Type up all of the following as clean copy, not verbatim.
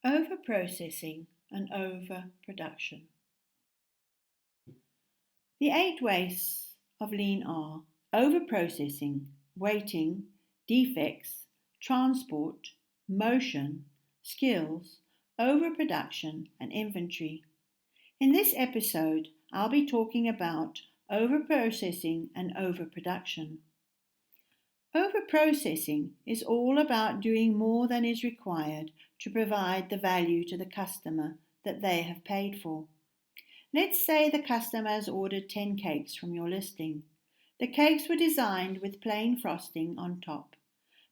Overprocessing and overproduction. The 8 wastes of lean are overprocessing, waiting, defects, transport, motion, skills, overproduction, and inventory. In this episode, I'll be talking about overprocessing and overproduction. Overprocessing is all about doing more than is required to provide the value to the customer that they have paid for. Let's say the customer has ordered 10 cakes from your listing. The cakes were designed with plain frosting on top,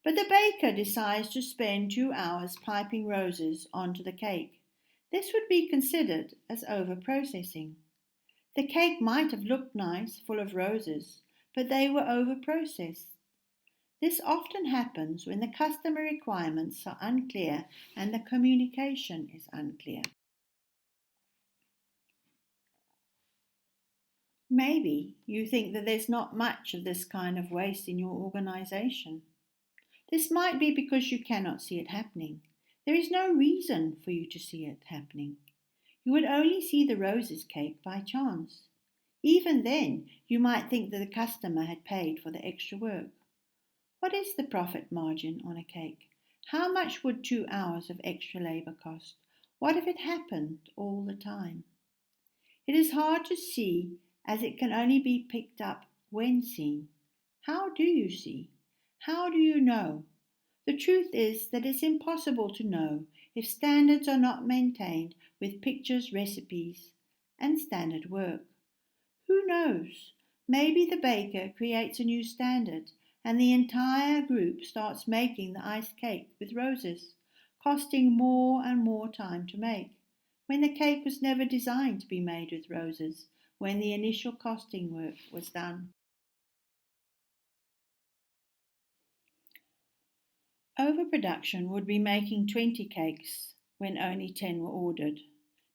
but the baker decides to spend 2 hours piping roses onto the cake. This would be considered as overprocessing. The cake might have looked nice, full of roses, but they were overprocessed. This often happens when the customer requirements are unclear and the communication is unclear. Maybe you think that there's not much of this kind of waste in your organization. This might be because you cannot see it happening. There is no reason for you to see it happening. You would only see the roses cake by chance. Even then, you might think that the customer had paid for the extra work. What is the profit margin on a cake? How much would 2 hours of extra labor cost? What if it happened all the time? It is hard to see as it can only be picked up when seen. How do you see? How do you know? The truth is that it's impossible to know if standards are not maintained with pictures, recipes, and standard work. Who knows? Maybe the baker creates a new standard and the entire group starts making the iced cake with roses, costing more and more time to make, when the cake was never designed to be made with roses, when the initial costing work was done. Overproduction would be making 20 cakes when only 10 were ordered,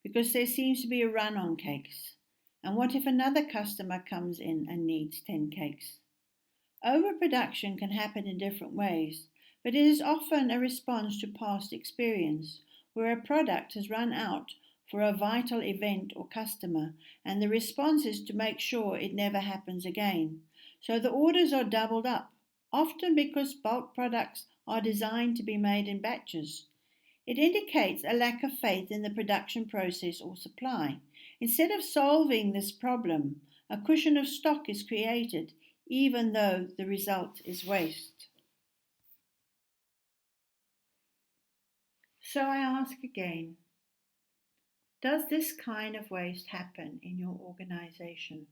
because there seems to be a run on cakes. And what if another customer comes in and needs 10 cakes? Overproduction can happen in different ways, but it is often a response to past experience, where a product has run out for a vital event or customer, and the response is to make sure it never happens again. So the orders are doubled up, often because bulk products are designed to be made in batches. It indicates a lack of faith in the production process or supply. Instead of solving this problem, a cushion of stock is created, even though the result is waste. So I ask again, does this kind of waste happen in your organization?